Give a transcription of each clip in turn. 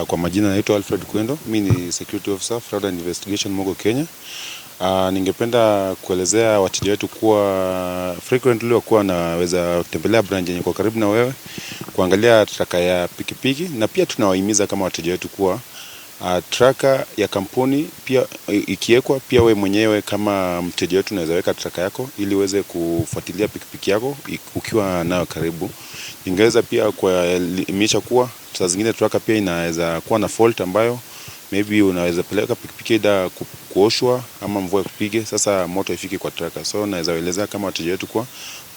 Kwa majina naitwa Alfred Kwendo, mimi ni Security Officer, Fraud and Investigation Mogo Kenya. Ningependa kuelezea wateja wetu kuwa frequently wakuwa naweza kutembelea branch yenye kwa karibu na wewe kuangalia tracker ya pikipiki, na pia tunawahimiza kama wateja wetu kuwa tracker ya kampuni pia ikiwekwa, pia wewe mwenyewe kama mteja wetu unaweza weka tracker yako ili uweze kufuatilia pikipiki yako ukiwa nayo karibu. Ningeweza pia kuelimisha kuwa saa zingine tracker pia inaweza kuwa na fault ambayo maybe unaweza peleka pikipiki ida kuoshwa ama mvua kupige, sasa moto ifiki kwa tracker. So naweza elezea kama wateja wetu kuwa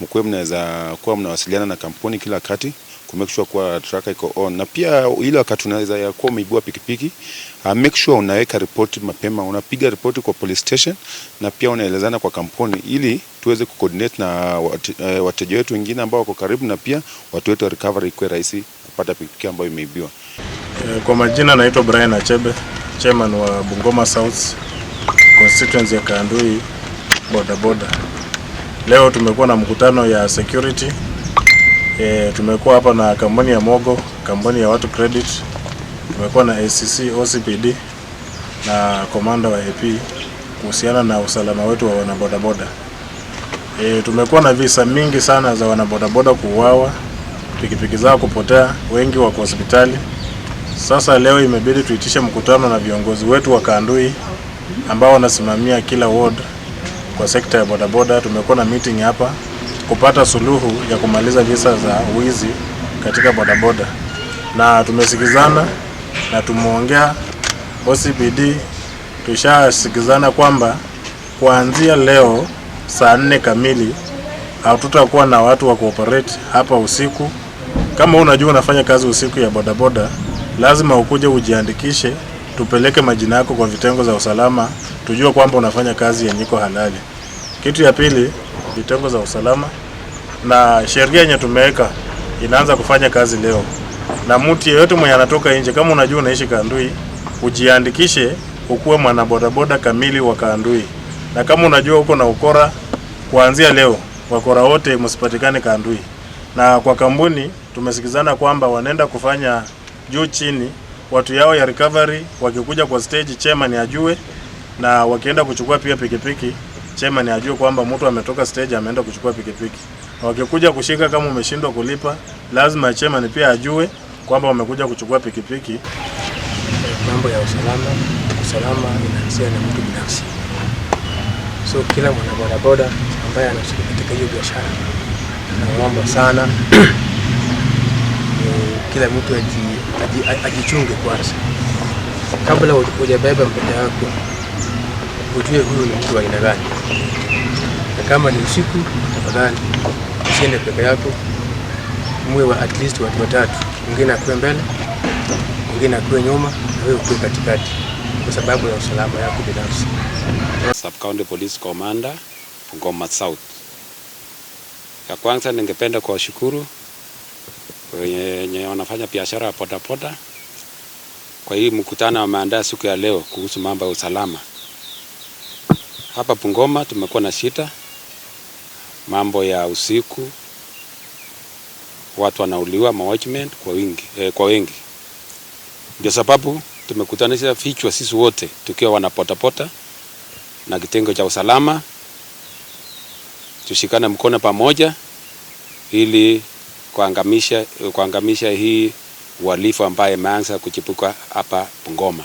mkwe mnaweza kuwa mnawasiliana na kampuni kila wakati ku make sure kuwa tracker iko on, na pia ile wakati unaweza ya kuwa umeibua pikipiki make sure unaweka report mapema, unapiga report kwa police station, na pia unaelezana kwa kampuni ili tuweze kucoordinate na wateja wetu wengine ambao wako karibu, na pia watu wetu wa recovery ikuwe rahisi kupata pikipiki ambayo imeibiwa. Kwa majina naitwa Brian Achebe, chairman wa Bungoma South constituency ya Kandui bodaboda. Leo tumekuwa na mkutano ya security. Tumekuwa hapa na kampuni ya Mogo, kampuni ya Watu Credit, tumekuwa na ACC, OCPD na komanda wa AP kuhusiana na usalama wetu wa wanabodaboda. Tumekuwa na visa mingi sana za wanabodaboda kuuawa, pikipiki zao kupotea, wengi wako hospitali. Sasa leo imebidi tuitishe mkutano na viongozi wetu wa Kandui ambao wanasimamia kila ward kwa sekta ya bodaboda. Tumekuwa na meeting hapa kupata suluhu ya kumaliza visa za wizi katika bodaboda, na tumesikizana na tumeongea OCPD, tushasikizana kwamba kuanzia leo saa 4 kamili hatutakuwa na watu wa cooperate hapa usiku. Kama unajua unafanya kazi usiku ya bodaboda, lazima ukuje ujiandikishe, tupeleke majina yako kwa vitengo za usalama, tujue kwamba unafanya kazi yenye iko halali. Kitu ya pili, vitengo za usalama na sheria yenye tumeweka inaanza kufanya kazi leo. Na mtu yeyote mwenye anatoka nje, kama unajua unaishi Kandui, ujiandikishe ukuwe mwana bodaboda kamili wa Kandui. Na kama unajua uko na ukora, kuanzia leo wakora wote msipatikane Kandui. Na kwa kampuni tumesikizana kwamba wanaenda kufanya juu chini, watu yao ya recovery wakikuja kwa stage chairman ajue, na wakienda kuchukua pia pikipiki chairman ajue kwamba mtu ametoka stage ameenda kuchukua pikipiki. Wakikuja kushika kama umeshindwa kulipa, lazima chairman pia ajue kwamba umekuja kuchukua pikipiki. Mambo ya usalama inaanzia na mtu binafsi. So kila mwana bodaboda ambaye anashiriki katika hiyo biashara naomba sana kila mtu ajichunge kwanza. Kabla hujabeba mtoto wako, ujue huyu ni mtu wa aina gani. Na kama ni usiku, tafadhali usiende peke yako, muwe wa at least watu watatu, mwingine akuwe mbele, mwingine akuwe nyuma, na wewe ukuwe katikati, kwa sababu ya usalama yako binafsi. Sub County Police Commander, Bungoma South. Ya kwanza ningependa kuwashukuru wenye wanafanya biashara ya bodaboda kwa hii mkutano wameandaa siku ya leo kuhusu mambo ya usalama. Hapa Bungoma tumekuwa na shida mambo ya usiku, watu wanauliwa management kwa wengi. Ndio sababu tumekutanisha vichwa sisi wote tukiwa wana bodaboda na kitengo cha usalama, tushikane mkono pamoja ili kuangamisha hii uhalifu ambaye imeanza kuchipuka hapa Bungoma.